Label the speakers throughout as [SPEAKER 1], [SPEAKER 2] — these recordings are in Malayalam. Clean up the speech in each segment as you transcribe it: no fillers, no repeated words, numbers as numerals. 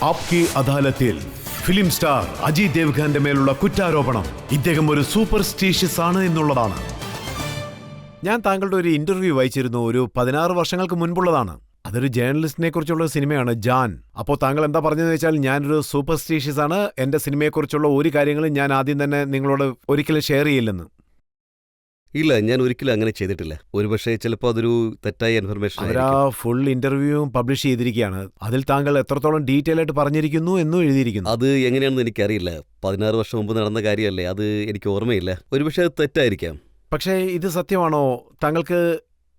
[SPEAKER 1] ആപ്കി അദാലത്തിൽ ഫിലിം സ്റ്റാർ അജയ് ദേവ്ഗന്റെ മേലുള്ള കുറ്റാരോപണം ഇദ്ദേഹം ഒരു സൂപ്പർസ്റ്റീഷ്യസ് ആണ് എന്നുള്ളതാണ്. ഞാൻ താങ്കളുടെ ഒരു ഇന്റർവ്യൂ വായിച്ചിരുന്നു, ഒരു 16 വർഷങ്ങൾക്ക് മുൻപുള്ളതാണ്. അതൊരു ജേർണലിസ്റ്റിനെ കുറിച്ചുള്ള സിനിമയാണ് ജാൻ. അപ്പോൾ താങ്കൾ എന്താ പറഞ്ഞതെന്ന് വെച്ചാൽ ഞാനൊരു സൂപ്പർസ്റ്റീഷ്യസ് ആണ്, എന്റെ സിനിമയെക്കുറിച്ചുള്ള ഒരു കാര്യങ്ങളും ഞാൻ ആദ്യം തന്നെ നിങ്ങളോട് ഒരിക്കലും ഷെയർ ചെയ്യില്ലെന്ന്.
[SPEAKER 2] ഇല്ല, ഞാൻ ഒരിക്കലും അങ്ങനെ ചെയ്തിട്ടില്ല. ഒരുപക്ഷെ ചിലപ്പോൾ അതൊരു തെറ്റായ ഇൻഫർമേഷൻ.
[SPEAKER 1] അവരാ ഫുൾ ഇന്റർവ്യൂവും പബ്ലിഷ് ചെയ്തിരിക്കുകയാണ്. അതിൽ താങ്കൾ എത്രത്തോളം ഡീറ്റെയിൽ ആയിട്ട് പറഞ്ഞിരിക്കുന്നു എന്നും എഴുതിയിരിക്കുന്നു.
[SPEAKER 2] അത് എങ്ങനെയാണെന്ന് എനിക്കറിയില്ല. 16 വർഷം മുമ്പ് നടന്ന കാര്യമല്ലേ, അത് എനിക്ക് ഓർമ്മയില്ല. ഒരുപക്ഷെ അത് തെറ്റായിരിക്കാം.
[SPEAKER 1] പക്ഷേ ഇത് സത്യമാണോ? താങ്കൾക്ക്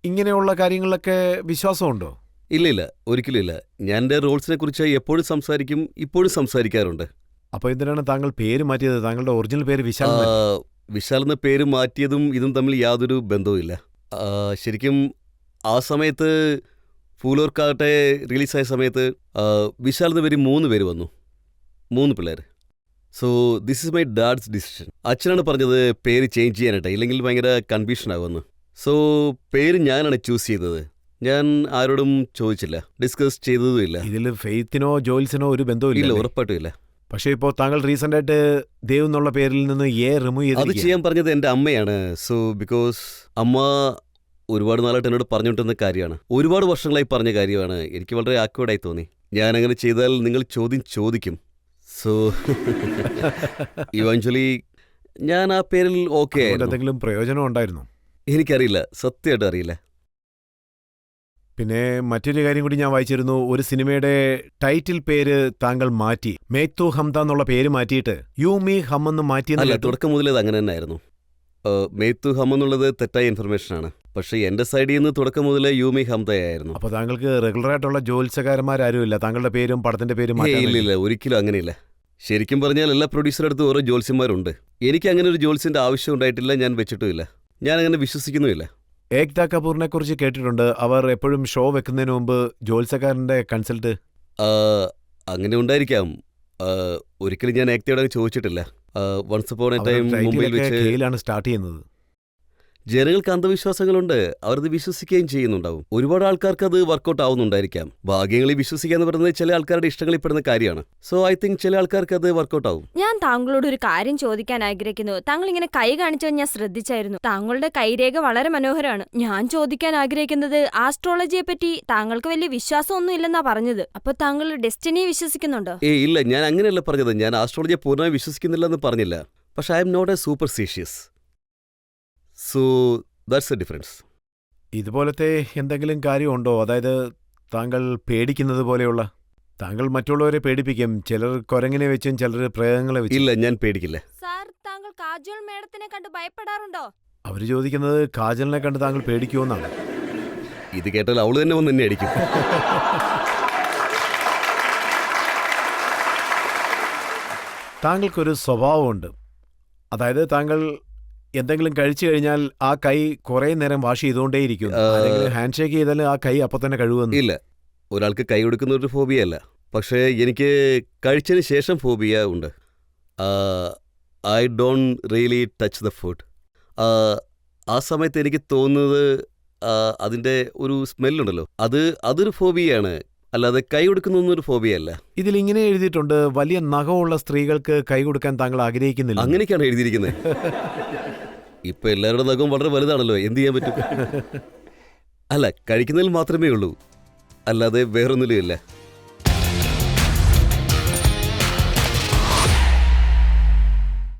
[SPEAKER 1] ഇങ്ങനെയുള്ള കാര്യങ്ങളിലൊക്കെ വിശ്വാസമുണ്ടോ?
[SPEAKER 2] ഇല്ല, ഒരിക്കലും ഇല്ല. ഞാൻ എൻ്റെ റോൾസിനെ കുറിച്ച് എപ്പോഴും സംസാരിക്കും, ഇപ്പോഴും സംസാരിക്കാറുണ്ട്.
[SPEAKER 1] അപ്പോൾ എന്തിനാണ് താങ്കൾ പേര് മാറ്റിയത്? താങ്കളുടെ ഒറിജിനൽ പേര് വിശാൽ.
[SPEAKER 2] വിശാൽ എന്ന പേര് മാറ്റിയതും ഇതും തമ്മിൽ യാതൊരു ബന്ധവുമില്ല. ശരിക്കും ആ സമയത്ത് ഫൂലോർക്കാട്ടെ റിലീസായ സമയത്ത് വിശാൽ എന്ന പേര് 3 പേര് വന്നു, 3 പിള്ളേർ. So this is my dads decision. അച്ഛനാണ് പറഞ്ഞത് പേര് ചേഞ്ച് ചെയ്യാനായിട്ട്, ഇല്ലെങ്കിൽ ഭയങ്കര കൺഫ്യൂഷൻ ആകുമെന്ന്. സോ പേര് ഞാനാണ് ചൂസ് ചെയ്തത്. ഞാൻ ആരോടും ചോദിച്ചില്ല, ഡിസ്കസ് ചെയ്തതുമില്ല.
[SPEAKER 1] ഇതിൽ ഫെയ്ത്തിനോ ജോൽസിനോ ഒരു ബന്ധവുമില്ല?
[SPEAKER 2] ഇല്ല, ഉറപ്പായിട്ടും ഇല്ല.
[SPEAKER 1] പക്ഷേ ഇപ്പോൾ താങ്കൾ റീസെന്റ് ആയിട്ട് ദേവ് എന്നുള്ള പേരിൽ നിന്ന് റിമൂവ് ചെയ്ത്
[SPEAKER 2] അത് ചെയ്യാൻ പറഞ്ഞത് എൻ്റെ അമ്മയാണ്. സോ ബിക്കോസ് അമ്മ ഒരുപാട് നാളായിട്ട് എന്നോട് പറഞ്ഞുകൊണ്ടിരുന്ന കാര്യമാണ്, ഒരുപാട് വർഷങ്ങളായി പറഞ്ഞ കാര്യമാണ്. എനിക്ക് വളരെ ആക്വേർഡായി തോന്നി. ഞാൻ അങ്ങനെ ചെയ്താൽ നിങ്ങൾ ചോദ്യം ചോദിക്കും. സോ ഇവഞ്ച്വലി ഞാൻ ആ പേരിൽ ഓക്കെ.
[SPEAKER 1] എന്തെങ്കിലും പ്രയോജനം ഉണ്ടായിരുന്നു?
[SPEAKER 2] എനിക്കറിയില്ല, സത്യമായിട്ടും അറിയില്ല.
[SPEAKER 1] പിന്നെ മറ്റൊരു കാര്യം കൂടി ഞാൻ വായിച്ചിരുന്നു, ഒരു സിനിമയുടെ ടൈറ്റിൽ പേര് താങ്കൾ മാറ്റി, മേത്തു ഹംദ എന്നുള്ള പേര് മാറ്റിയിട്ട് യു മീ ഹം എന്ന് മാറ്റിയെന്നല്ല.
[SPEAKER 2] തുടക്കം മുതലേ അത് അങ്ങനെ തന്നെ ആയിരുന്നു. മേത്തു ഹം എന്നുള്ളത് തെറ്റായ ഇൻഫർമേഷനാണ്. പക്ഷേ എൻ്റെ സൈഡിൽ നിന്ന് തുടക്കം മുതലേ യു മീ ഹംദയായിരുന്നു.
[SPEAKER 1] അപ്പോൾ താങ്കൾക്ക് റെഗുലറായിട്ടുള്ള ജോത്സ്യകാരന്മാരും ഇല്ല? താങ്കളുടെ പേരും പടത്തിന്റെ പേരും?
[SPEAKER 2] ഇല്ല, ഒരിക്കലും അങ്ങനെയില്ല. ശരിക്കും പറഞ്ഞാൽ എല്ലാ പ്രൊഡ്യൂസറുടെ അടുത്തും ഓരോ ജോത്സ്യന്മാരുണ്ട്. എനിക്ക് അങ്ങനെ ഒരു ജോത്സ്യൻ്റെ ആവശ്യം ഉണ്ടായിട്ടില്ല, ഞാൻ വെച്ചിട്ടുമില്ല, ഞാൻ അങ്ങനെ വിശ്വസിക്കുന്നുമില്ല.
[SPEAKER 1] ഏക്താ കപൂറിനെ കുറിച്ച് കേട്ടിട്ടുണ്ട്, അവർ എപ്പോഴും ഷോ വെക്കുന്നതിന് മുമ്പ് ജോത്സ്യക്കാരന്റെ കൺസൾട്ട്.
[SPEAKER 2] അങ്ങനെ ഉണ്ടായിരിക്കാം. ഒരിക്കലും ഞാൻ ഏക്തയോട് ചോദിച്ചിട്ടില്ല. വൺസ് അപ്പോൺ എ ടൈം മുംബൈയിൽ വെച്ച്
[SPEAKER 1] സ്റ്റാർട്ട് ചെയ്യുന്നത്.
[SPEAKER 2] ജനങ്ങൾക്ക് അന്ധവിശ്വാസങ്ങളുണ്ട്, അവരത് വിശ്വസിക്കുകയും ചെയ്യുന്നുണ്ടാവും. ഒരുപാട് ആൾക്കാർക്ക് അത് വർക്കൗട്ട് ആവുന്നുണ്ടായിരിക്കാം. ഭാഗ്യങ്ങളിൽ വിശ്വസിക്കുക എന്ന് പറയുന്നത് ചില ആൾക്കാരുടെ ഇഷ്ടങ്ങളിൽ പെടുന്ന കാര്യമാണ്. സോ ഐ തിങ്ക് ചില ആൾക്കാർക്ക് അത് വർക്കൗട്ട് ആവും.
[SPEAKER 3] ഞാൻ താങ്കളോട് ഒരു കാര്യം ചോദിക്കാൻ ആഗ്രഹിക്കുന്നു. താങ്കൾ ഇങ്ങനെ കൈ കാണിച്ചത് ഞാൻ ശ്രദ്ധിച്ചായിരുന്നു. താങ്കളുടെ കൈരേഖ വളരെ മനോഹരമാണ്. ഞാൻ ചോദിക്കാൻ ആഗ്രഹിക്കുന്നത് ആസ്ട്രോളജിയെ പറ്റി താങ്കൾക്ക് വലിയ വിശ്വാസമൊന്നും ഇല്ലെന്നാ പറഞ്ഞത്. അപ്പൊ താങ്കൾ ഡെസ്റ്റിനിയെ വിശ്വസിക്കുന്നുണ്ടോ?
[SPEAKER 2] ഇല്ല, ഞാൻ അങ്ങനെയല്ല പറഞ്ഞത്. ഞാൻ ആസ്ട്രോളജിയെ പൂർണ്ണമായി വിശ്വസിക്കുന്നില്ലെന്ന് പറഞ്ഞില്ല. പക്ഷെ I am not a superstitious. So that's a difference.
[SPEAKER 1] ഇതുപോലത്തെ എന്തെങ്കിലും കാര്യമുണ്ടോ? അതായത് താങ്കൾ പേടിക്കുന്നത് പോലെയുള്ള? താങ്കൾ മറ്റുള്ളവരെ പേടിപ്പിക്കും, ചിലർ കുരങ്ങിനെ വെച്ചും ചിലർ പ്രേതങ്ങളെ വെച്ചും.
[SPEAKER 2] ഇല്ല, ഞാൻ പേടിക്കില്ല.
[SPEAKER 3] സാർ, താങ്കൾ കാജോൾ മേഡത്തിനെ കണ്ട് ഭയപ്പെടാറുണ്ടോ?
[SPEAKER 1] അവർ ചോദിക്കുന്നത് കാജലിനെ കണ്ട് താങ്കൾ പേടിക്കുമെന്നാണ്.
[SPEAKER 2] ഇത് കേട്ടാൽ അവള് തന്നെ വന്ന് എന്നെ അടിക്കും.
[SPEAKER 1] താങ്കൾക്കൊരു സ്വഭാവമുണ്ട്, അതായത് താങ്കൾ എന്തെങ്കിലും കഴിച്ചു കഴിഞ്ഞാൽ ആ കൈ കുറേ നേരം വാഷ് ചെയ്തുകൊണ്ടേയിരിക്കും. ഹാൻഡ് ഷേക്ക് ചെയ്താൽ ആ കൈ അപ്പം തന്നെ കഴുകുന്നു.
[SPEAKER 2] ഇല്ല, ഒരാൾക്ക് കൈ കൊടുക്കുന്ന ഒരു ഫോബിയ അല്ല. പക്ഷേ എനിക്ക് കഴിച്ചതിന് ശേഷം ഫോബിയ ഉണ്ട്. I don't really touch the food. ആ സമയത്ത് എനിക്ക് തോന്നുന്നത് അതിൻ്റെ ഒരു സ്മെല്ലുണ്ടല്ലോ, അതൊരു ഫോബിയാണ്, അല്ലാതെ കൈ കൊടുക്കുന്നൊന്നും ഒരു ഫോബിയല്ല.
[SPEAKER 1] ഇതിലിങ്ങനെ എഴുതിയിട്ടുണ്ട്, വലിയ നഖമുള്ള സ്ത്രീകൾക്ക് കൈ കൊടുക്കാൻ താങ്കൾ ആഗ്രഹിക്കുന്നില്ല.
[SPEAKER 2] അങ്ങനെയൊക്കെയാണ് എഴുതിയിരിക്കുന്നത്. ഇപ്പൊ എല്ലാവരുടെ നഖവും വളരെ വലുതാണല്ലോ, എന്ത് ചെയ്യാൻ പറ്റും? അല്ല, കഴിക്കുന്നതിൽ മാത്രമേ ഉള്ളൂ, അല്ലാതെ വേറൊന്നിലും ഇല്ല.